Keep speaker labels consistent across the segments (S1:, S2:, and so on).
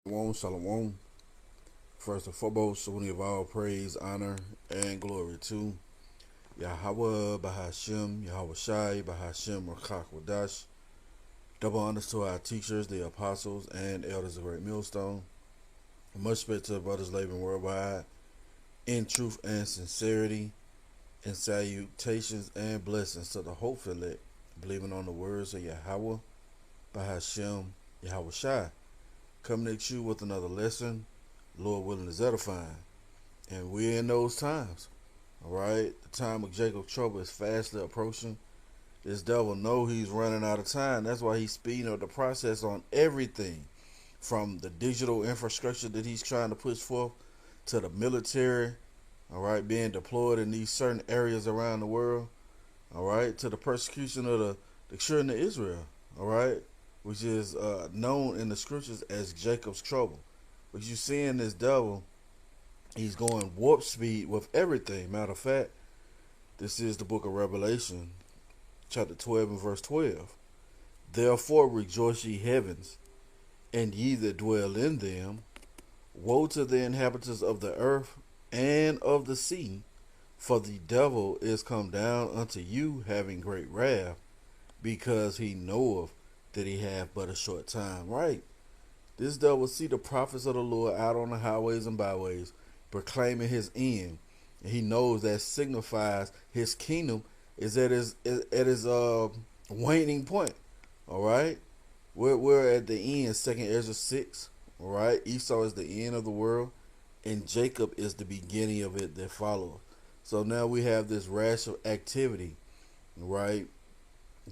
S1: Shalom, shalom. First and foremost, so we give all praise, honor, and glory to Yahweh, Bahashem, Yahweh Shai, Bahashem, Rakak Wadash. Double honors to our teachers, the apostles, and elders of Great Millstone. Much respect to the brothers living worldwide in truth and sincerity, and salutations and blessings to the hopeful elect, believing on the words of Yahweh, Bahashem, Yahweh Shai. Coming at you with another lesson, Lord willing is edifying. And we're in those times. Alright? The time of Jacob's trouble is fastly approaching. This devil know he's running out of time. That's why he's speeding up the process on everything. From the digital infrastructure that he's trying to push forth to the military, alright, being deployed in these certain areas around the world, alright, to the persecution of the children of Israel, alright, which is known in the scriptures as Jacob's trouble. But you seeing this devil, he's going warp speed with everything. Matter of fact, this is the book of Revelation, chapter 12 and verse 12. Therefore rejoice ye heavens, and ye that dwell in them. Woe to the inhabitants of the earth and of the sea, for the devil is come down unto you having great wrath, because he knoweth that he hath but a short time. Right? This devil see the prophets of the Lord out on the highways and byways, proclaiming his end. And he knows that signifies his kingdom is at his waning point. Alright? We're at the end, 2nd Ezra 6. Alright? Esau is the end of the world, and Jacob is the beginning of it that follows. So now we have this rash of activity, right?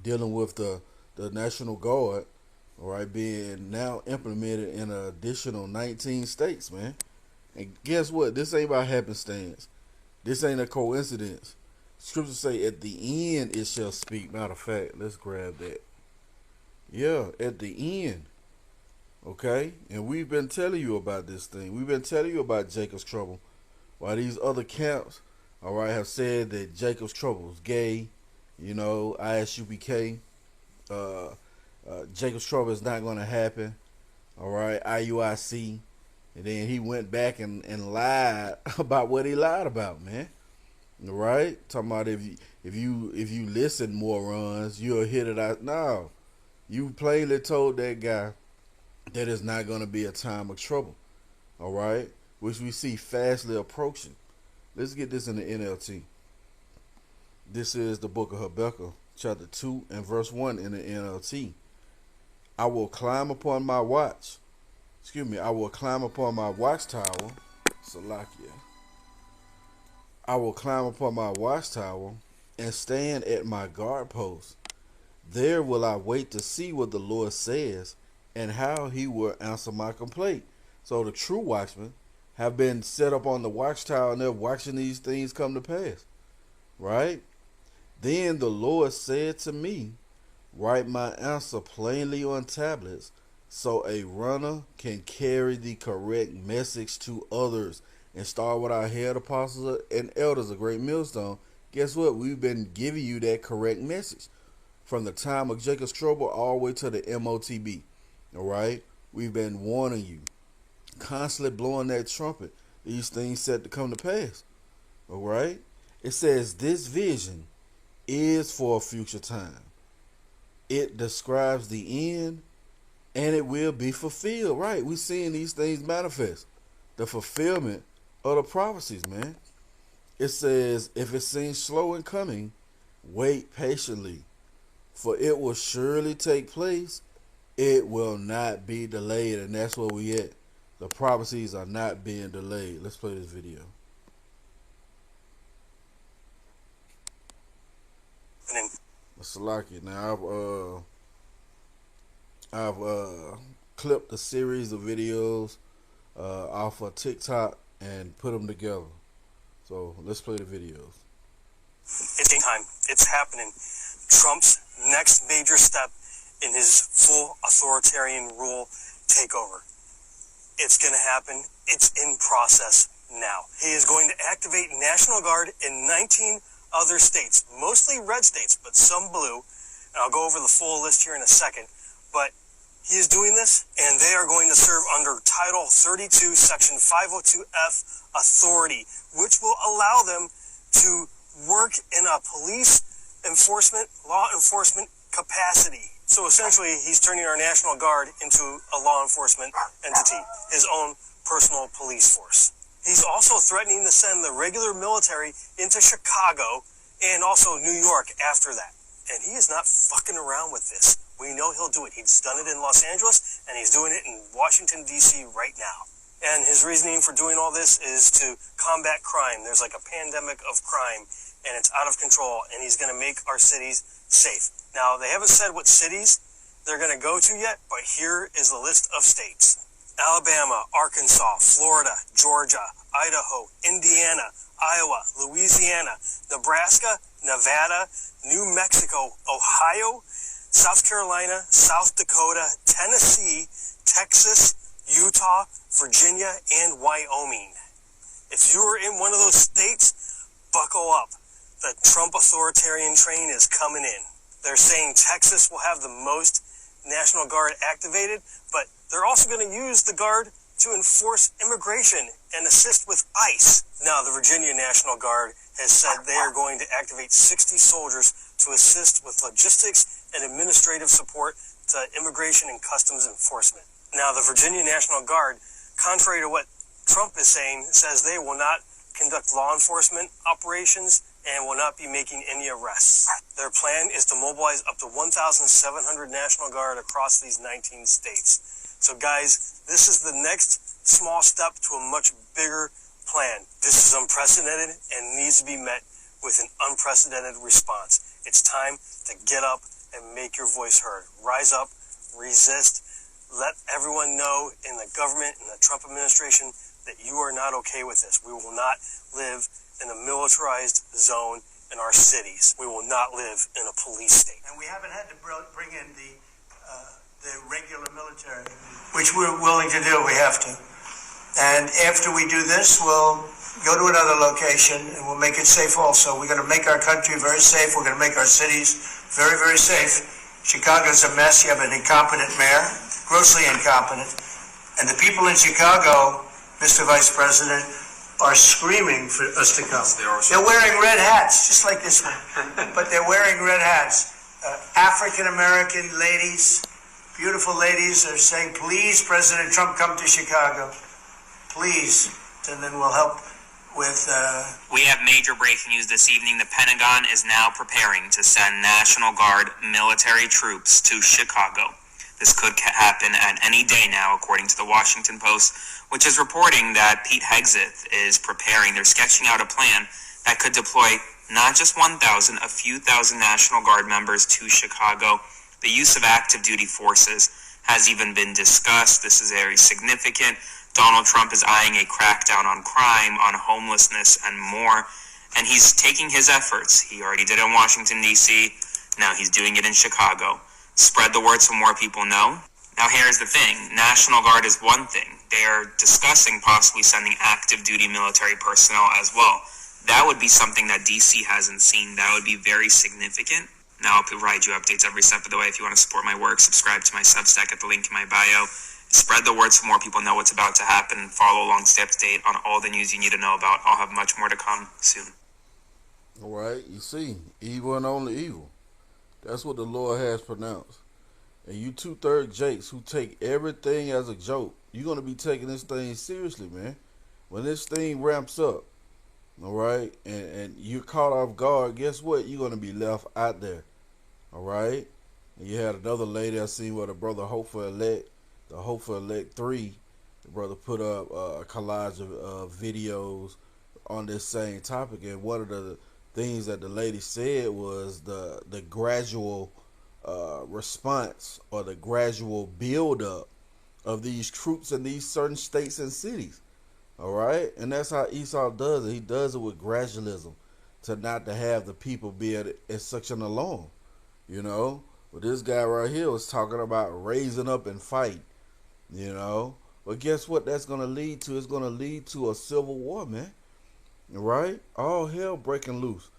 S1: Dealing with the National Guard, alright, being now implemented in an additional 19 states, man. And guess what? This ain't by happenstance. This ain't a coincidence. Scriptures say at the end it shall speak. Matter of fact, let's grab that. Yeah, at the end. Okay? And we've been telling you about this thing. We've been telling you about Jacob's trouble. While these other camps, alright, have said that Jacob's trouble is gay, ISUPK, Jacob's trouble is not going to happen, alright, IUIC. And then he went back and lied about what he lied about, man. Right? Talking about if you listen, morons, you'll hit it out. No. You plainly told that guy that it's not going to be a time of trouble. Alright? Which we see fastly approaching. Let's get this in the NLT. This is the book of Habakkuk, chapter 2 and verse 1 in the NLT. I will climb upon my watch. I will climb upon my watchtower. Salakia. I will climb upon my watchtower and stand at my guard post. There will I wait to see what the Lord says and how he will answer my complaint. So the true watchmen have been set up on the watchtower and they're watching these things come to pass. Right? Then the Lord said to me, write my answer plainly on tablets, so a runner can carry the correct message to others. And start with our head apostles and elders of Great Millstone. Guess what? We've been giving you that correct message. From the time of Jacob's trouble all the way to the MOTB. Alright? We've been warning you. Constantly blowing that trumpet. These things set to come to pass. Alright? It says this vision is for a future time. It describes the end, and it will be fulfilled. Right? We're seeing these things manifest. The fulfillment of the prophecies, man. It says, if it seems slow in coming, wait patiently, for it will surely take place. It will not be delayed, and that's where we at. The prophecies are not being delayed. Let's play this video. Salaki. Now I've clipped a series of videos off of TikTok and put them together. So let's play the videos.
S2: It's time. It's happening. Trump's next major step in his full authoritarian rule takeover. It's going to happen. It's in process now. He is going to activate National Guard in 19 other states, mostly red states, but some blue. And I'll go over the full list here in a second. But He is doing this, and they are going to serve under Title 32, Section 502F authority, which will allow them to work in a police enforcement, law enforcement capacity. So essentially, he's turning our National Guard into a law enforcement entity, his own personal police force. He's also threatening to send the regular military into Chicago and also New York after that. And he is not fucking around with this. We know he'll do it. He's done it in Los Angeles, and he's doing it in Washington, D.C. right now. And his reasoning for doing all this is to combat crime. There's like a pandemic of crime, and it's out of control, and he's going to make our cities safe. Now, they haven't said what cities they're going to go to yet, but here is the list of states. Alabama, Arkansas, Florida, Georgia, Idaho, Indiana, Iowa, Louisiana, Nebraska, Nevada, New Mexico, Ohio, South Carolina, South Dakota, Tennessee, Texas, Utah, Virginia, and Wyoming. If you are in one of those states, buckle up. The Trump authoritarian train is coming in. They're saying Texas will have the most National Guard activated, but they're also going to use the Guard to enforce immigration and assist with ICE. Now, the Virginia National Guard has said they are going to activate 60 soldiers to assist with logistics and administrative support to immigration and customs enforcement. Now, the Virginia National Guard, contrary to what Trump is saying, says they will not conduct law enforcement operations and will not be making any arrests. Their plan is to mobilize up to 1,700 National Guard across these 19 states. So guys, this is the next small step to a much bigger plan. This is unprecedented and needs to be met with an unprecedented response. It's time to get up and make your voice heard. Rise up, resist, let everyone know in the government, in the Trump administration, that you are not okay with this. We will not live in a militarized zone in our cities. We will not live in a police state.
S3: And we haven't had to bring in the regular military, which we're willing to do. We have to. And after we do this, we'll go to another location and we'll make it safe also. We're going to make our country very safe. We're going to make our cities very, very safe. Chicago's a mess. You have an incompetent mayor, grossly incompetent. And the people in Chicago, Mr. Vice President, are screaming for us to come. They're wearing red hats, just like this one. But they're wearing red hats. African-American ladies, beautiful ladies, are saying, please, President Trump, come to Chicago. Please. And then we'll help with...
S4: We have major breaking news this evening. The Pentagon is now preparing to send National Guard military troops to Chicago. This could happen at any day now, according to the Washington Post, which is reporting that Pete Hegseth is preparing. They're sketching out a plan that could deploy not just 1,000, a few thousand National Guard members to Chicago. The use of active duty forces has even been discussed. This is very significant. Donald Trump is eyeing a crackdown on crime, on homelessness, and more. And he's taking his efforts. He already did it in Washington, D.C. Now he's doing it in Chicago. Spread the word so more people know. Now here's the thing. National Guard is one thing. They are discussing possibly sending active duty military personnel as well. That would be something that DC hasn't seen. That would be very significant. Now I'll provide you updates every step of the way. If you want to support my work, subscribe to my Substack at the link in my bio. Spread the word so more people know what's about to happen. Follow along, stay up to date on all the news you need to know about. I'll have much more to come soon.
S1: All right, you see, evil and only evil. That's what the Lord has pronounced. And you 2/3 Jakes who take everything as a joke, you're going to be taking this thing seriously, man. When this thing ramps up, all right, and you're caught off guard, guess what? You're going to be left out there, all right? And you had another lady I seen with a brother Hopeful-elect, the Hopeful-elect 3, the brother put up a collage of videos on this same topic, and one of the things that the lady said was the gradual response or the gradual build-up of these troops in these certain states and cities. All right? And that's how Esau does it. He does it with gradualism to not to have the people be at such an alarm. You know? But this guy right here was talking about raising up and fight. You know? But guess what that's going to lead to? It's going to lead to a civil war, man. Right? All hell breaking loose.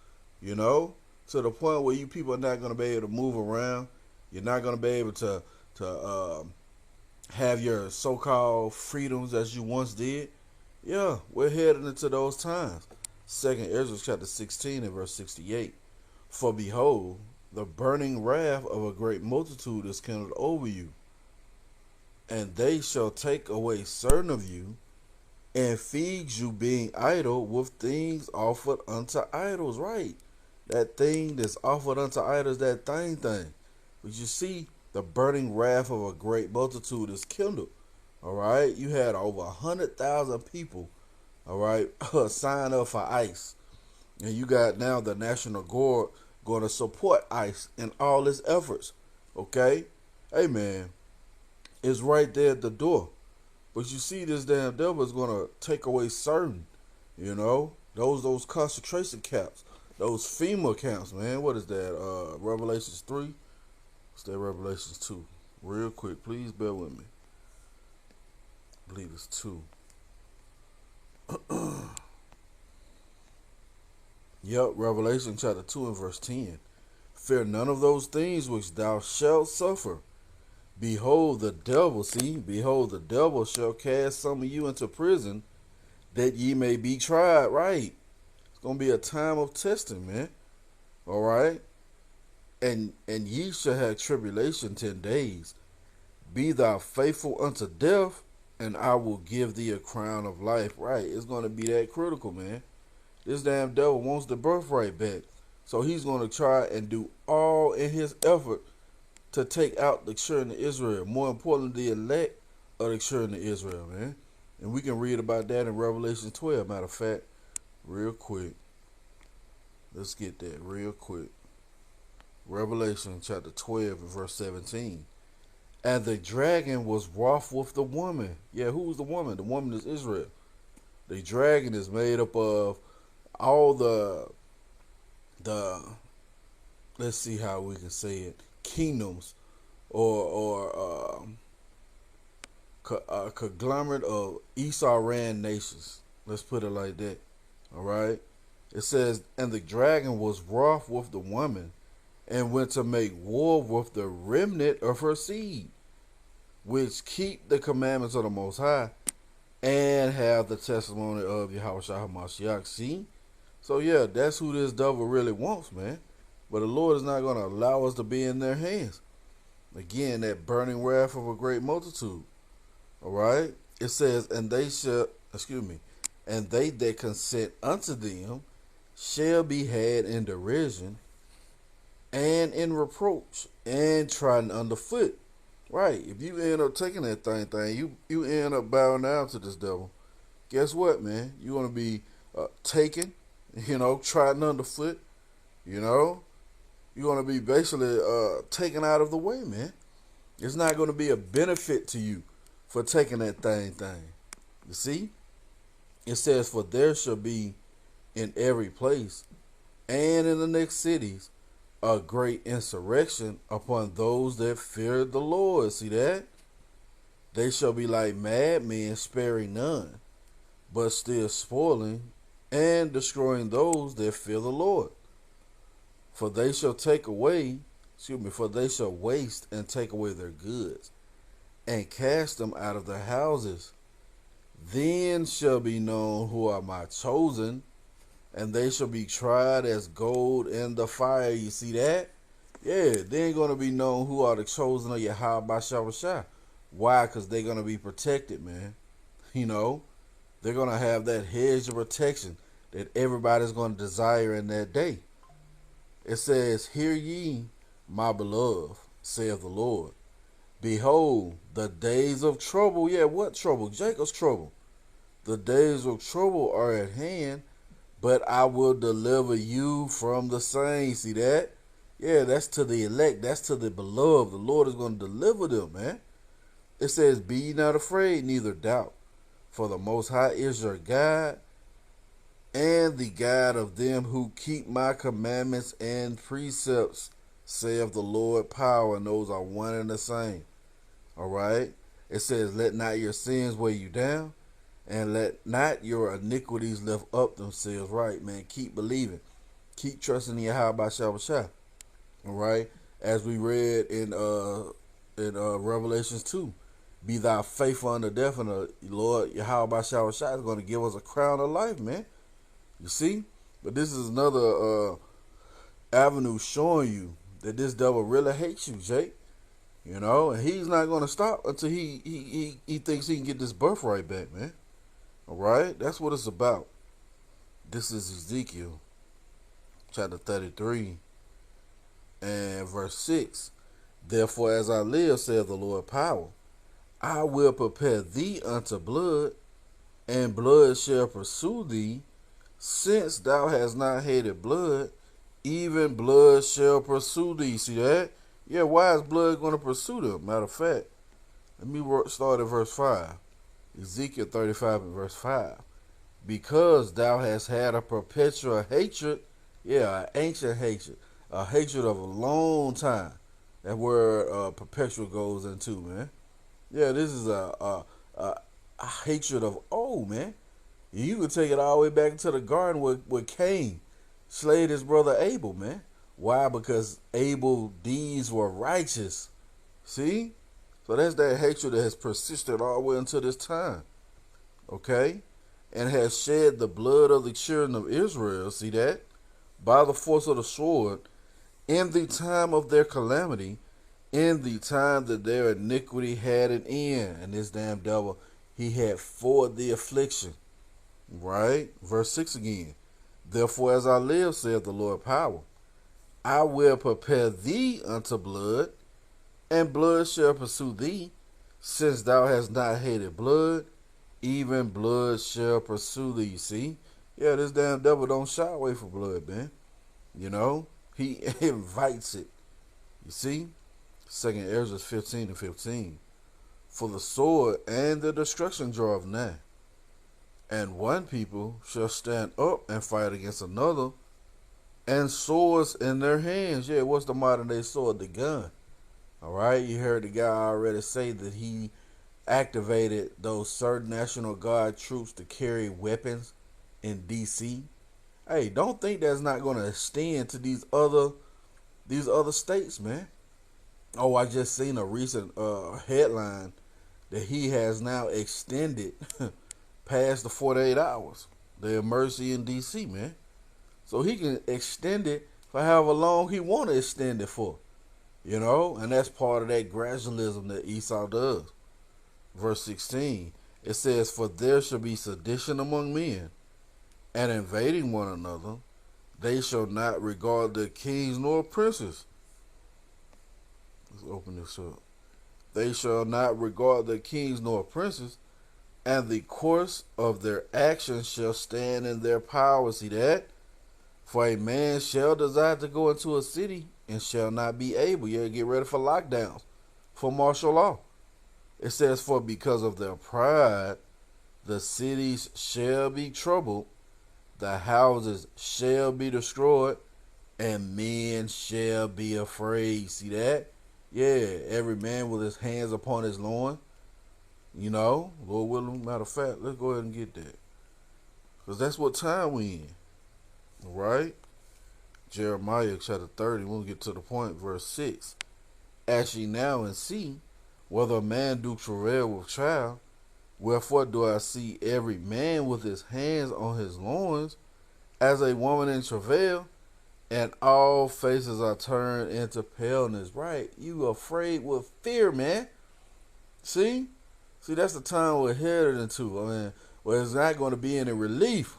S1: You know? To the point where you people are not going to be able to move around. You're not going to be able to have your so-called freedoms as you once did. Yeah, we're heading into those times. Second Ezra chapter 16 and verse 68. For behold, the burning wrath of a great multitude is kindled over you, and they shall take away certain of you, and feed you being idle with things offered unto idols. Right. That thing that's offered unto idols, that thing. But you see, the burning wrath of a great multitude is kindled. All right. You had over 100,000 people, all right, sign up for ICE. And you got now the National Guard going to support ICE in all its efforts. Okay? Hey, man, it's right there at the door. But you see, this damn devil is going to take away certain, those concentration camps, those FEMA camps, man. What is that? Revelations 3? What's that? Revelations 2. Real quick, please bear with me. I believe it's 2. Yep, Revelation chapter 2 and verse 10. Fear none of those things which thou shalt suffer. Behold, the devil shall cast some of you into prison, that ye may be tried. Right. It's going to be a time of testing, man. All right. And ye shall have tribulation 10 days. Be thou faithful unto death, and I will give thee a crown of life. Right. It's going to be that critical, man. This damn devil wants the birthright back. So he's going to try and do all in his effort to take out the children of Israel. More importantly, the elect of the children of Israel, man. And we can read about that in Revelation 12, matter of fact, real quick. Let's get that real quick. Revelation chapter 12 and verse 17. And the dragon was wroth with the woman. Yeah, who was the woman? The woman is Israel. The dragon is made up of all the let's see how we can say it, kingdoms or a conglomerate of East Iran nations. Let's put it like that. All right. It says, and the dragon was wroth with the woman, and went to make war with the remnant of her seed, which keep the commandments of the Most High, and have the testimony of Yahushua HaMashiach. See? So yeah, that's who this devil really wants, man. But the Lord is not going to allow us to be in their hands. Again, that burning wrath of a great multitude. All right? It says, and they that consent unto them shall be had in derision and in reproach and trodden underfoot. Right? If you end up taking that thing, you end up bowing down to this devil. Guess what, man? You're going to be taken, trodden underfoot, You're going to be basically taken out of the way, man. It's not going to be a benefit to you for taking that thing. You see? It says, for there shall be in every place and in the next cities a great insurrection upon those that fear the Lord. See that? They shall be like madmen, sparing none, but still spoiling and destroying those that fear the Lord. For they shall waste and take away their goods, and cast them out of their houses. Then shall be known who are my chosen, and they shall be tried as gold in the fire. You see that? Yeah, they ain't going to be known who are the chosen of Yahweh Shah. Why? Because they're going to be protected, man. They're going to have that hedge of protection that everybody's going to desire in that day. It says, hear ye, my beloved, saith the Lord. Behold, the days of trouble. Yeah, what trouble? Jacob's trouble. The days of trouble are at hand, but I will deliver you from the same. See that? Yeah, that's to the elect. That's to the beloved. The Lord is going to deliver them, man. It says, be ye not afraid, neither doubt. For the Most High is your God, and the God of them who keep my commandments and precepts, saith the Lord. Power, and those are one and the same. All right? It says, let not your sins weigh you down, and let not your iniquities lift up themselves. Right, man? Keep believing. Keep trusting in Yahweh Shah. All right? As we read in Revelations 2. Be thou faithful unto death, and the Lord Yahweh Shah is going to give us a crown of life, man. You see? But this is another avenue showing you that this devil really hates you, Jake. You know, and he's not going to stop until he thinks he can get this birthright back, man. All right? That's what it's about. This is Ezekiel chapter 33 and verse 6. Therefore, as I live, saith the Lord power, I will prepare thee unto blood, and blood shall pursue thee, since thou hast not hated blood, even blood shall pursue thee. See that? Yeah, why is blood going to pursue them? Matter of fact, let me start at verse 5. Ezekiel 35 and verse 5. Because thou hast had a perpetual hatred, yeah, an ancient hatred, a hatred of a long time. That word perpetual goes into, man. Yeah, this is a hatred of old, man. You could take it all the way back to the garden with Cain slayed his brother Abel, man. Why? Because Abel's deeds were righteous. See? So that's that hatred that has persisted all the way until this time. Okay? And has shed the blood of the children of Israel, see that? By the force of the sword, in the time of their calamity, in the time that their iniquity had an end. And this damn devil, he had for the affliction. Right? Verse 6 again. Therefore, as I live, saith the Lord power, I will prepare thee unto blood, and blood shall pursue thee, since thou hast not hated blood, even blood shall pursue thee. You see? Yeah, this damn devil don't shy away from blood, man. You know? He invites it. You see? 2nd Ezra 15 and 15. For the sword and the destruction draweth nigh, and one people shall stand up and fight against another, and swords in their hands. Yeah, what's the modern day sword? The gun. All right, you heard the guy already say that he activated those certain National Guard troops to carry weapons in D.C. Hey, don't think that's not going to extend to these other states, man. Oh, I just seen a recent headline that he has now extended past the 48 hours, the emergency in D.C., man. So he can extend it for however long he want to extend it for. You know, and that's part of that gradualism that Esau does. Verse 16, it says, for there shall be sedition among men, and invading one another. They shall not regard the kings nor princes. Let's open this up. They shall not regard the kings nor princes, and the course of their actions shall stand in their power. See that? For a man shall desire to go into a city and shall not be able. Yeah, get ready for lockdowns, for martial law. It says, for because of their pride, the cities shall be troubled, the houses shall be destroyed, and men shall be afraid. See that? Yeah, every man with his hands upon his loin. You know, Lord willing, matter of fact, let's go ahead and get that. Because that's what time we in. Right? Jeremiah chapter 30, we'll get to the point, verse 6. Ask ye now and see whether a man do travail with child. Wherefore do I see every man with his hands on his loins, as a woman in travail, and all faces are turned into paleness. Right? You afraid with fear, man. See, that's the time we're headed into. I mean, where it's not going to be any relief.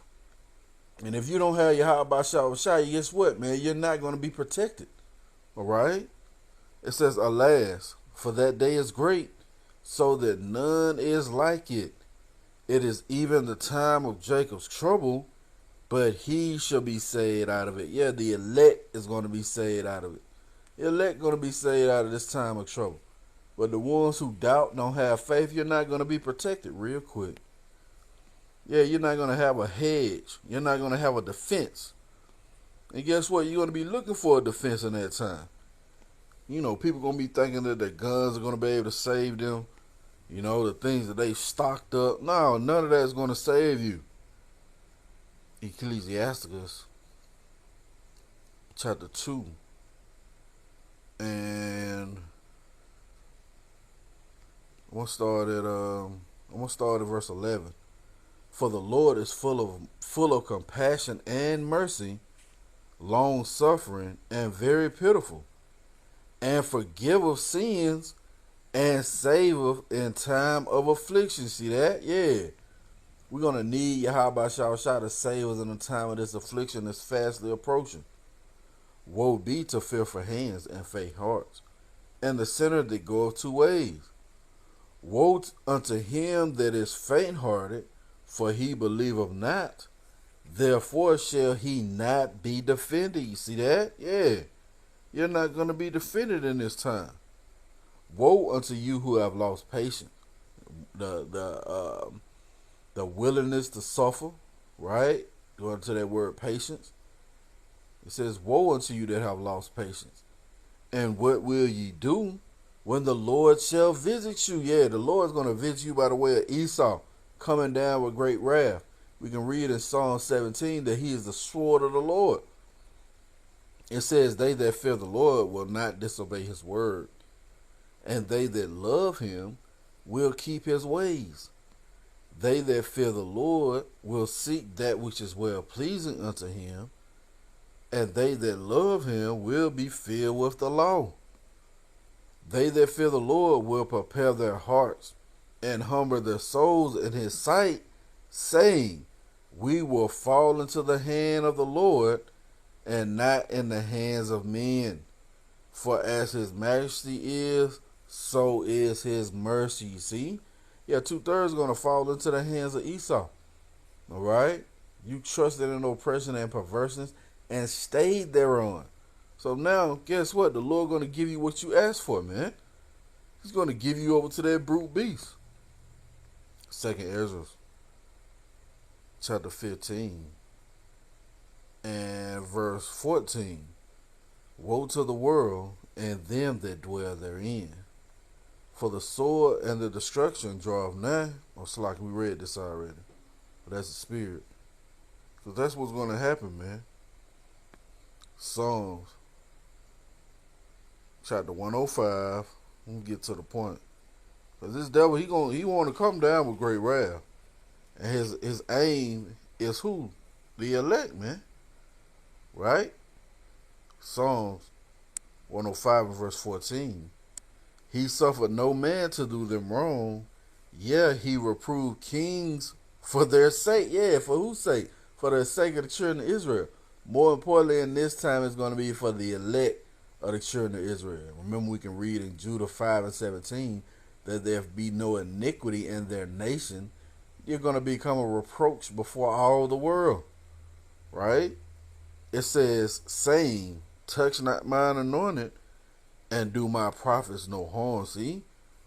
S1: And if you don't have your Yahweh Shah, guess what, man? You're not going to be protected. All right? It says, alas, for that day is great, so that none is like it. It is even the time of Jacob's trouble, but he shall be saved out of it. Yeah, the elect is going to be saved out of it. The elect going to be saved out of this time of trouble. But the ones who doubt, don't have faith, you're not going to be protected real quick. Yeah, you're not going to have a hedge. You're not going to have a defense. And guess what? You're going to be looking for a defense in that time. You know, people going to be thinking that their guns are going to be able to save them. You know, the things that they stocked up. No, none of that is going to save you. Ecclesiasticus chapter 2 and I'm gonna start at verse 11. For the Lord is full of compassion and mercy, long suffering, and very pitiful, and forgiveth sins, and saveth in time of affliction. See that? Yeah. We're gonna need Yahweh Shah to save us in the time of this affliction that's fastly approaching. Woe be to fearful hands and faint hearts, and the sinner that goeth two ways. Woe unto him that is faint hearted, for he believeth not. Therefore shall he not be defended. You see that? Yeah. You're not going to be defended in this time. Woe unto you who have lost patience, the willingness to suffer, right? Going to that word patience. It says, woe unto you that have lost patience. And what will ye do when the Lord shall visit you? Yeah, the Lord's going to visit you by the way of Esau, coming down with great wrath. We can read in Psalm 17 that he is the sword of the Lord. It says, they that fear the Lord will not disobey his word, and they that love him will keep his ways. They that fear the Lord will seek that which is well pleasing unto him, and they that love him will be filled with the law. They that fear the Lord will prepare their hearts and humble their souls in his sight, saying, we will fall into the hand of the Lord, and not in the hands of men. For as his majesty is, so is his mercy. You see? Yeah, 2/3 going to fall into the hands of Esau. All right? You trusted in oppression and perverseness and stayed thereon. So now, guess what? The Lord going to give you what you asked for, man. He's going to give you over to that brute beast. 2nd Ezra, chapter 15, and verse 14. Woe to the world and them that dwell therein, for the sword and the destruction draweth nigh. Or it's like we read this already, but that's the spirit. So that's what's going to happen, man. Psalms chapter 105. Let me get to the point. Cause this devil, he want to come down with great wrath, and his aim is who? The elect, man. Right? Psalms 105 and verse 14. He suffered no man to do them wrong. Yeah, he reproved kings for their sake. Yeah, for whose sake? For the sake of the children of Israel. More importantly, in this time, it's going to be for the elect of the children of Israel. Remember, we can read in Judah 5 and 17 that there be no iniquity in their nation. You're going to become a reproach before all the world. Right? It says, saying, touch not mine anointed, and do my prophets no harm. See?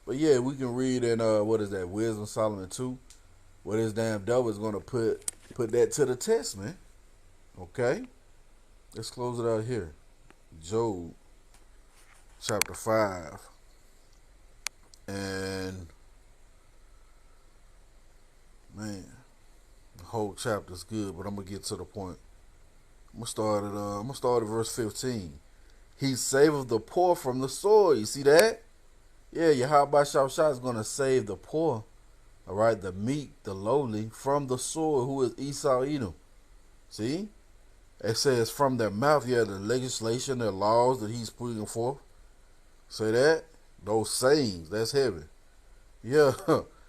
S1: But yeah, we can read in what is that, Wisdom Solomon 2, where this damn devil is going to put that to the test, man. Okay? Let's close it out here. Job chapter 5. And man, the whole chapter is good, but I'm gonna get to the point. I'm gonna start at verse 15. He saveth the poor from the sword. You see that? Yeah, Yahweh Shah is gonna save the poor, all right, the meek, the lowly, from the sword, who is Esau Edom. See? It says from their mouth, yeah, the legislation, their laws that he's putting forth. Say that? Those sayings, that's heavy. Yeah,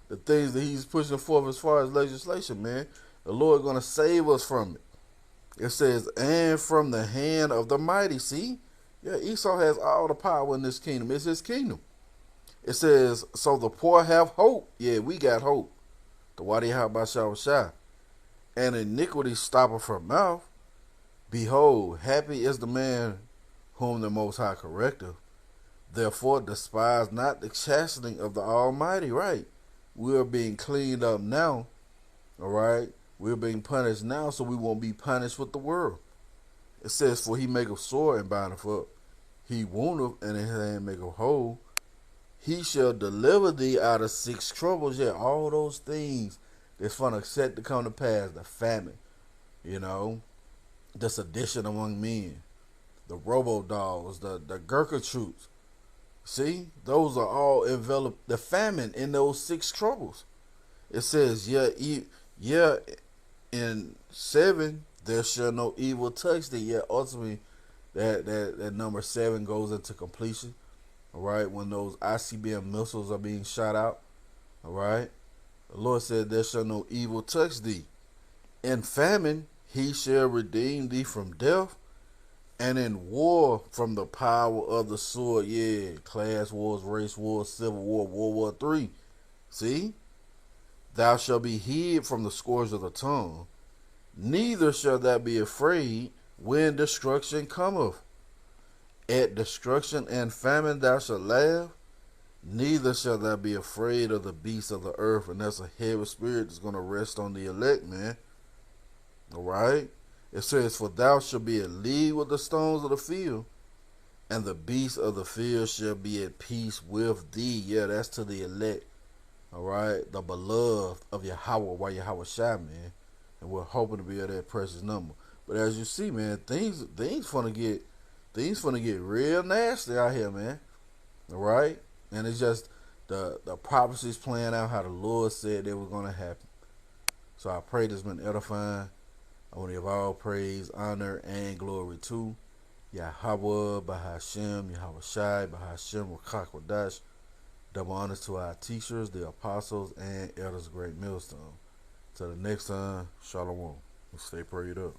S1: the things that he's pushing forth as far as legislation, man. The Lord going to save us from it. It says, and from the hand of the mighty. See? Yeah, Esau has all the power in this kingdom. It's his kingdom. It says, so the poor have hope. Yeah, we got hope. The Wadi Habashah. And iniquity stoppeth from mouth. Behold, happy is the man whom the Most High correcteth. Therefore, despise not the chastening of the Almighty. Right? We are being cleaned up now. All right? We're being punished now, so we won't be punished with the world. It says, for he maketh sore and bindeth up. He woundeth and his hand maketh whole. He shall deliver thee out of 6 troubles. Yeah, all those things that's going to set to come to pass. The famine, the sedition among men, the robo-dogs, the Gurkha troops, See, those are all enveloped the famine in those six troubles. It says, yeah, in 7 there shall no evil touch thee. Yet ultimately, that number 7 goes into completion. All right, when those ICBM missiles are being shot out. All right, the Lord said, there shall no evil touch thee. In famine, he shall redeem thee from death, and in war from the power of the sword. Yeah, class wars, race wars, civil war, World War III. See? Thou shalt be hid from the scourge of the tongue, neither shall thou be afraid when destruction cometh. At destruction and famine thou shalt laugh, neither shall thou be afraid of the beasts of the earth. And that's a heavy spirit that's going to rest on the elect, man. Alright? It says, for thou shalt be at league with the stones of the field, and the beasts of the field shall be at peace with thee. Yeah, that's to the elect. Alright? The beloved of Yahweh, why Yahweh Shai, man. And we're hoping to be at that precious number. But as you see, man, things gonna get real nasty out here, man. Alright? And it's just the prophecies playing out how the Lord said they were gonna happen. So I pray this has been edifying. I want to give all praise, honor, and glory to Yahweh, Bahashem, Yahweh Shai, Bahashem, Rakakwadash. Double honors to our teachers, the apostles, and elders of Great Millstone. Till the next time, Shalom. Stay prayed up.